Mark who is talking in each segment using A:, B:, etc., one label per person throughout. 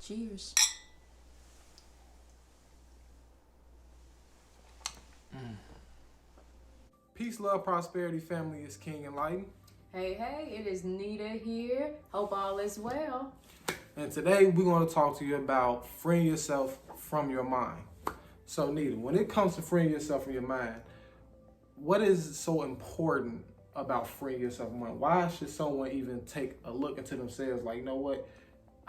A: Cheers.
B: Peace, love, prosperity, family. Is King Enlighten.
A: Hey, it is Nita here. Hope all is well.
B: And today we're going to talk to you about freeing yourself from your mind. So Nita, when it comes to freeing yourself from your mind, what is so important about freeing yourself from your mind? Why should someone even take a look into themselves like, you know what,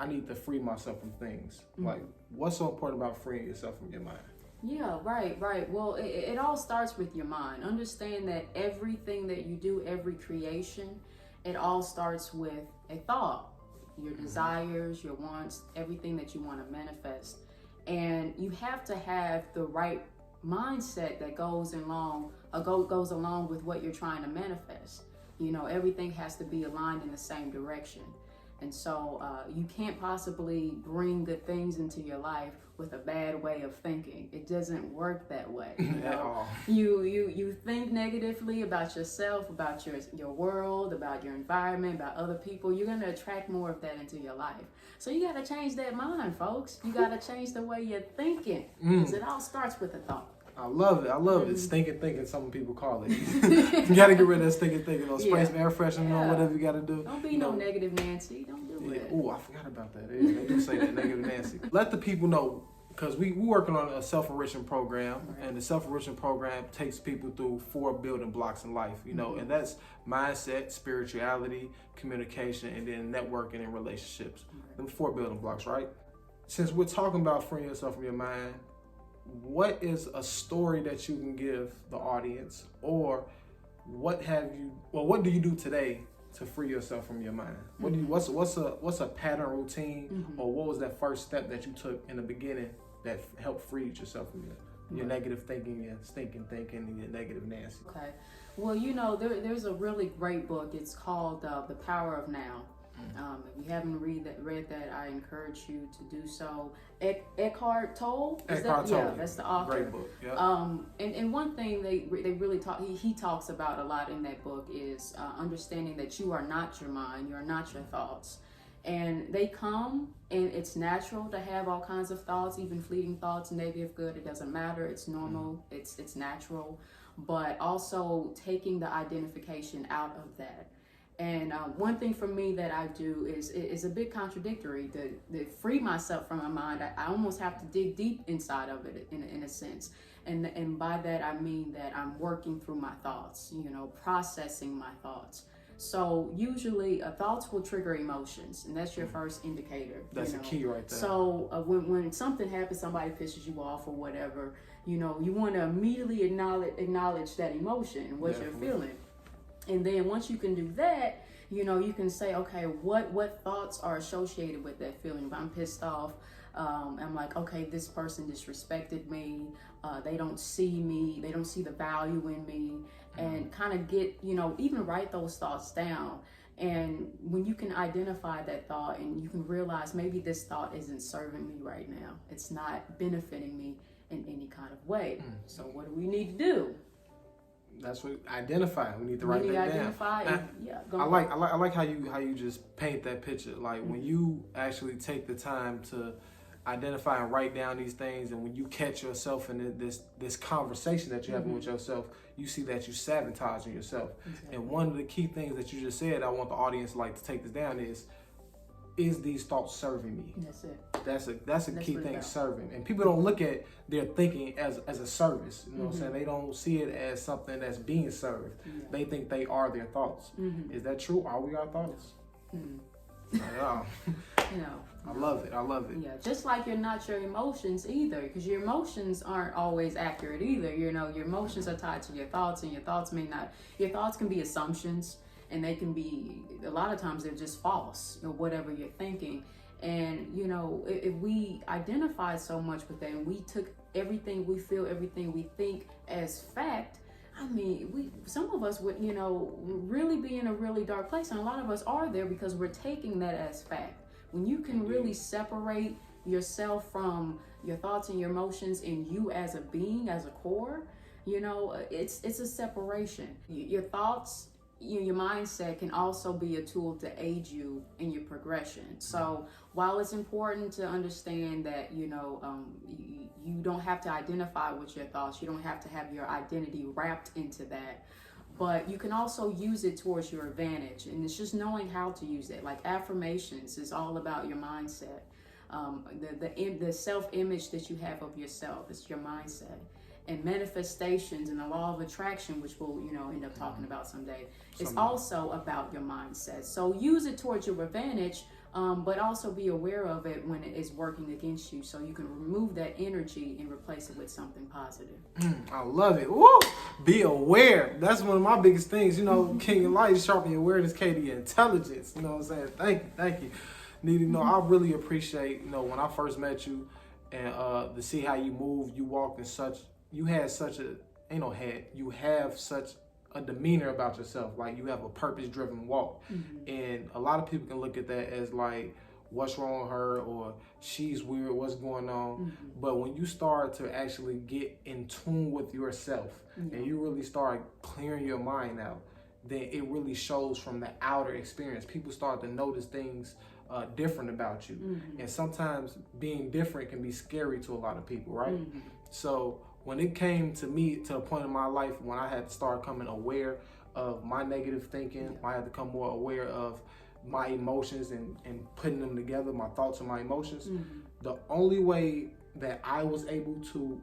B: I need to free myself from things? Like, what's so important about freeing yourself from your mind?
A: Yeah, right. Well, it all starts with your mind. Understand that everything that you do, every creation, it all starts with a thought. Your desires, your wants, everything that you want to manifest. And you have to have the right mindset that goes along with what you're trying to manifest. You know, everything has to be aligned in the same direction. And so you can't possibly bring good things into your life with a bad way of thinking. It doesn't work that way. You know? You think negatively about yourself, about your world, about your environment, about other people. You're going to attract more of that into your life. So you got to change that mind, folks. You got to change the way you're thinking, because it all starts with a thought.
B: I love it. Stinking thinking, some people call it. You got to get rid of that stinking thinking. Spray some air freshener on whatever you got to do.
A: Don't be no negative Nancy. Don't do it.
B: Oh, I forgot about that. Yeah, they do say that, negative Nancy. Let the people know, because we're working on a self-enrichment program, and the self-enrichment program takes people through 4 building blocks in life, you know, and that's mindset, spirituality, communication, and then networking and relationships. Them 4 building blocks, right? Since we're talking about freeing yourself from your mind, what is a story that you can give the audience, or what do you do today to free yourself from your mind? What's a pattern routine, or what was that first step that you took in the beginning that helped free yourself from your negative thinking, your stinking thinking, and your negative Nancy?
A: Okay. Well, you know, there's a really great book. It's called The Power of Now. If you haven't read that, I encourage you to do so. Eckhart Tolle? Yeah, that's the author.
B: Great book. Yeah.
A: And one thing they really talk, he talks about a lot in that book is understanding that you are not your mind, you are not your thoughts. And they come, and it's natural to have all kinds of thoughts, even fleeting thoughts, negative, good, it doesn't matter. It's normal, it's natural. But also taking the identification out of that. And one thing for me that I do is a bit contradictory. To free myself from my mind, I almost have to dig deep inside of it in a sense. And by that, I mean that I'm working through my thoughts, you know, processing my thoughts. So usually thoughts will trigger emotions, and that's your first indicator.
B: That's the key right there.
A: So when something happens, somebody pisses you off or whatever, you know, you want to immediately acknowledge that emotion and what you're feeling. And then once you can do that, you know, you can say, okay, what thoughts are associated with that feeling? If I'm pissed off, I'm like, okay, this person disrespected me. They don't see me. They don't see the value in me. And kind of get, you know, even write those thoughts down. And when you can identify that thought and you can realize maybe this thought isn't serving me right now. It's not benefiting me in any kind of way. So what do we need to do?
B: That's what identify. We need to write that down.
A: Identify.
B: I like how you just paint that picture. Like when you actually take the time to identify and write down these things, and when you catch yourself in this conversation that you're having with yourself, you see that you're sabotaging yourself. Exactly. And one of the key things that you just said, I want the audience to take this down is these thoughts serving me?
A: That's it.
B: That's a key thing, serving. And people don't look at their thinking as a service. You know what I'm saying? They don't see it as something that's being served. Yeah. They think they are their thoughts. Is that true? Are we our thoughts? Not at all.
A: You know.
B: I love it.
A: Yeah, just like you're not your emotions either, because your emotions aren't always accurate either. You know, your emotions are tied to your thoughts, and your thoughts can be assumptions. And they can be, a lot of times they're just false, or whatever you're thinking. And, you know, if we identify so much with that and we took everything we feel, everything we think as fact, I mean, some of us would, you know, really be in a really dark place. And a lot of us are there because we're taking that as fact. When you can really separate yourself from your thoughts and your emotions and you as a being, as a core, you know, it's a separation. Your thoughts your mindset can also be a tool to aid you in your progression. So while it's important to understand that, you don't have to identify with your thoughts, you don't have to have your identity wrapped into that, but you can also use it towards your advantage. And it's just knowing how to use it. Like affirmations is all about your mindset. The self-image that you have of yourself is your mindset. And manifestations and the law of attraction, which we'll end up talking about someday, is also about your mindset. So use it towards your advantage, but also be aware of it when it is working against you, so you can remove that energy and replace it with something positive.
B: I love it. Woo! Be aware. That's one of my biggest things. King of Light, sharpen your awareness, Katie, intelligence. You know what I'm saying? Thank you. Nita, I really appreciate, when I first met you and to see how you moved, you walked in you have such a demeanor about yourself. Like, you have a purpose-driven walk. And a lot of people can look at that as like, what's wrong with her, or she's weird, what's going on. But when you start to actually get in tune with yourself and you really start clearing your mind out, then it really shows from the outer experience. People start to notice things different about you. And sometimes being different can be scary to a lot of people, right? So when it came to me, to a point in my life when I had to start coming aware of my negative thinking, I had to come more aware of my emotions and putting them together, my thoughts and my emotions. The only way that I was able to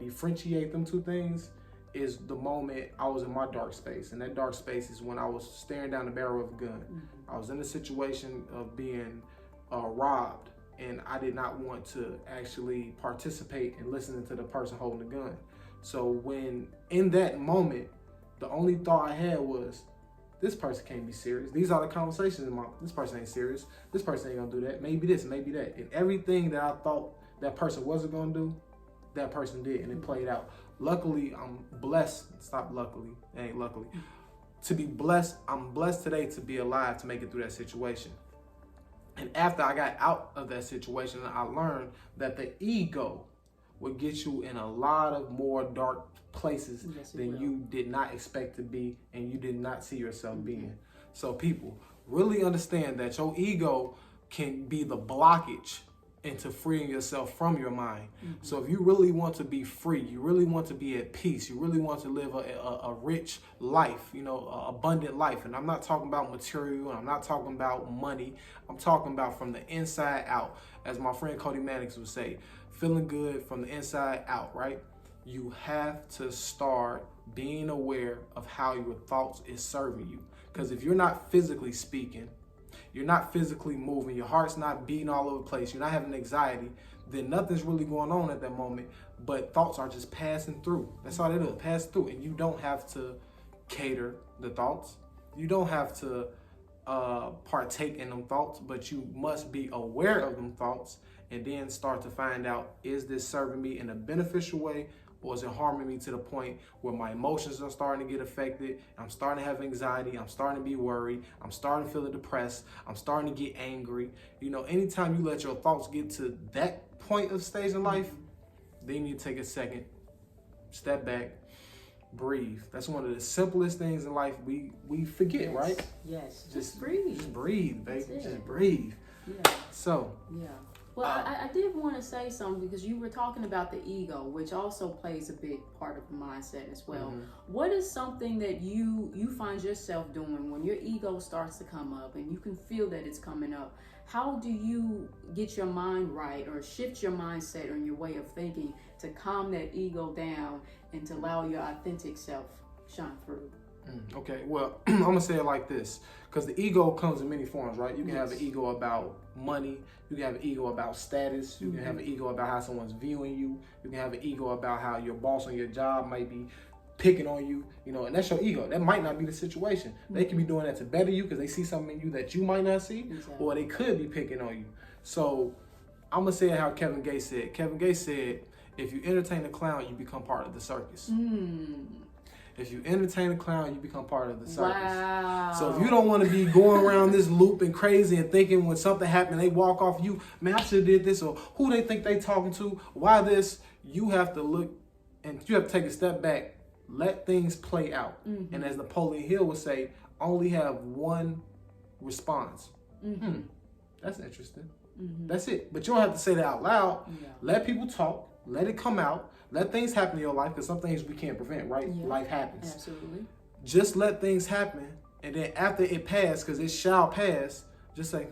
B: differentiate them two things is the moment I was in my dark space. And that dark space is when I was staring down the barrel of a gun. I was in a situation of being robbed, and I did not want to actually participate in listening to the person holding the gun. So when in that moment, the only thought I had was, this person can't be serious. These are the conversations this person ain't serious. This person ain't gonna do that. Maybe this, maybe that. And everything that I thought that person wasn't gonna do, that person did, and it played out. Luckily, I'm blessed. Stop luckily. It ain't luckily. To be blessed, I'm blessed today to be alive to make it through that situation. And after I got out of that situation, I learned that the ego would get you in a lot of more dark places than you did not expect to be and you did not see yourself being. So people, really understand that your ego can be the blockage into freeing yourself from your mind. So if you really want to be free, you really want to be at peace, you really want to live a rich life, an abundant life. And I'm not talking about material, and I'm not talking about money. I'm talking about from the inside out. As my friend Cody Mannix would say, feeling good from the inside out, right? You have to start being aware of how your thoughts is serving you. Because if you're not physically speaking, you're not physically moving, your heart's not beating all over the place, you're not having anxiety, then nothing's really going on at that moment, but thoughts are just passing through. That's all they do, pass through. And you don't have to cater the thoughts. You don't have to partake in them thoughts, but you must be aware of them thoughts and then start to find out, is this serving me in a beneficial way, or is it harming me to the point where my emotions are starting to get affected? I'm starting to have anxiety. I'm starting to be worried. I'm starting to feel depressed. I'm starting to get angry. Anytime you let your thoughts get to that point of stage in life, then you take a second, step back, breathe. That's one of the simplest things in life we forget, right?
A: Yes. Just breathe.
B: Just breathe, baby. Just breathe.
A: Yeah.
B: So.
A: Yeah. Well, I did want to say something, because you were talking about the ego, which also plays a big part of the mindset as well. What is something that you find yourself doing when your ego starts to come up and you can feel that it's coming up? How do you get your mind right, or shift your mindset or your way of thinking to calm that ego down and to allow your authentic self shine through?
B: Okay, well, I'm gonna say it like this, because the ego comes in many forms, right? You can have an ego about money, you can have an ego about status, you can have an ego about how someone's viewing you, you can have an ego about how your boss on your job might be picking on you, and that's your ego. That might not be the situation. They can be doing that to better you because they see something in you that you might not see, or they could be picking on you. So I'm gonna say it how Kevin Gates said. Kevin Gates said, if you entertain a clown, you become part of the circus. If you entertain a clown, you become part of the circus.
A: Wow.
B: So if you don't want to be going around this loop and crazy and thinking when something happened, they walk off you, man, I should have did this, or who they think they talking to, why this, you have to look and you have to take a step back let things play out. And as Napoleon Hill would say, only have one response. That's interesting. That's it. But you don't have to say that out loud.
A: Yeah.
B: Let people talk. Let it come out. Let things happen in your life, because some things we can't prevent, right?
A: Yeah.
B: Life happens.
A: Absolutely.
B: Just let things happen. And then after it passes, because it shall pass, just say,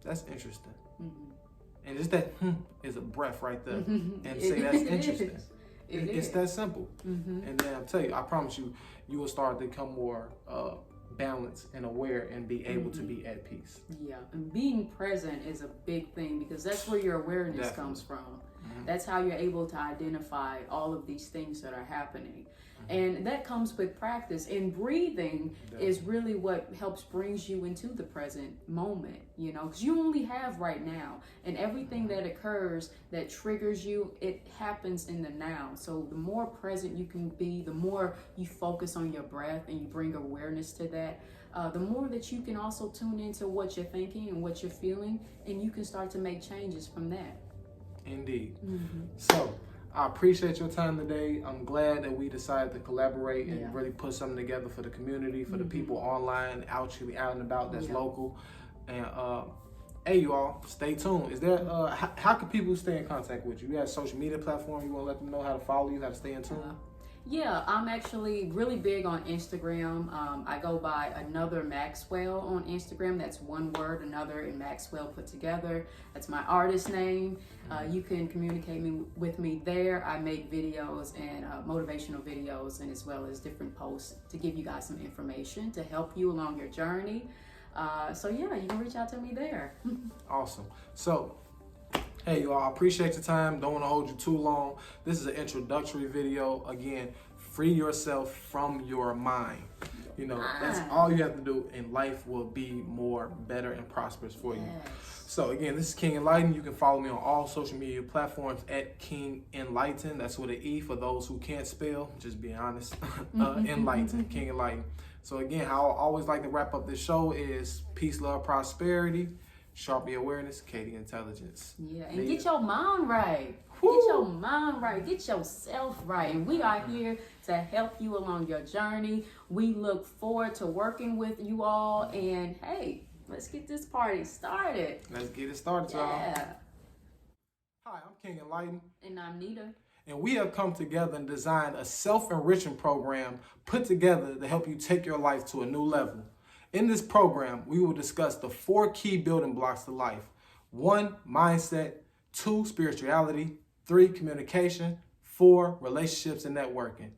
B: that's interesting. And just that is a breath right there. And say that's interesting. It's that simple. And then I'll tell you, I promise you, you will start to become more balanced and aware and be able to be at peace.
A: Yeah, and being present is a big thing, because that's where your awareness comes from. That's how you're able to identify all of these things that are happening. And that comes with practice. And breathing is really what helps brings you into the present moment, you know, because you only have right now. And everything that occurs that triggers you, it happens in the now. So the more present you can be, the more you focus on your breath and you bring awareness to that, the more that you can also tune into what you're thinking and what you're feeling, and you can start to make changes from that.
B: Indeed. So I appreciate your time today. I'm glad that we decided to collaborate and really put something together for the community, for the people online, actually out and about that's local. And hey, you all, stay tuned. Is there how can people stay in contact with you? You have a social media platform? You want to let them know how to follow you, how to stay in tune?
A: Yeah, I'm actually really big on Instagram. I go by Another Maxwell on Instagram. That's one word, Another and Maxwell put together. That's my artist name. You can communicate with me there. I make videos and motivational videos, and as well as different posts to give you guys some information to help you along your journey. So yeah, you can reach out to me there.
B: Awesome. So, hey, y'all, I appreciate your time. Don't want to hold you too long. This is an introductory video. Again, free yourself from your mind. You know, that's all you have to do, and life will be more better and prosperous for you. So again, this is King Enlighten. You can follow me on all social media platforms at King Enlighten. That's with an E for those who can't spell, just being honest. Enlighten, King Enlighten. So again, how I always like to wrap up this show is peace, love, prosperity, sharpen your awareness, Katie intelligence.
A: Yeah, and get your mind right. Get your mind right. Get yourself right. And we are here to help you along your journey. We look forward to working with you all. And hey, let's get this party started.
B: Let's get it started, y'all.
A: Yeah.
B: Hi, I'm King Enlighten.
A: And I'm Nita.
B: And we have come together and designed a self-enrichment program put together to help you take your life to a new level. In this program, we will discuss the 4 key building blocks to life. 1, mindset. 2, spirituality. 3, communication. 4, relationships and networking.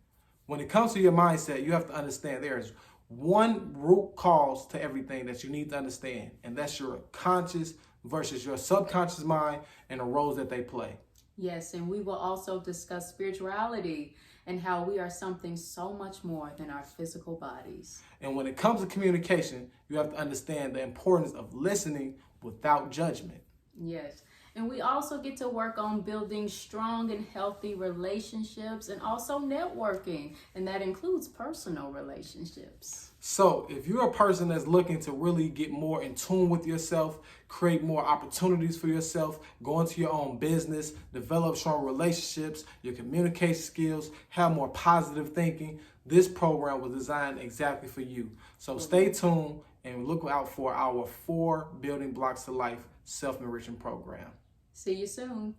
B: When it comes to your mindset, you have to understand there is one root cause to everything that you need to understand, and that's your conscious versus your subconscious mind and the roles that they play.
A: Yes, and we will also discuss spirituality and how we are something so much more than our physical bodies.
B: And when it comes to communication, you have to understand the importance of listening without judgment.
A: Yes, and we also get to work on building strong and healthy relationships and also networking, and that includes personal relationships.
B: So if you're a person that's looking to really get more in tune with yourself, create more opportunities for yourself, go into your own business, develop strong relationships, your communication skills, have more positive thinking, this program was designed exactly for you. So stay tuned and look out for our 4 building blocks to life self-enrichment program.
A: See you soon.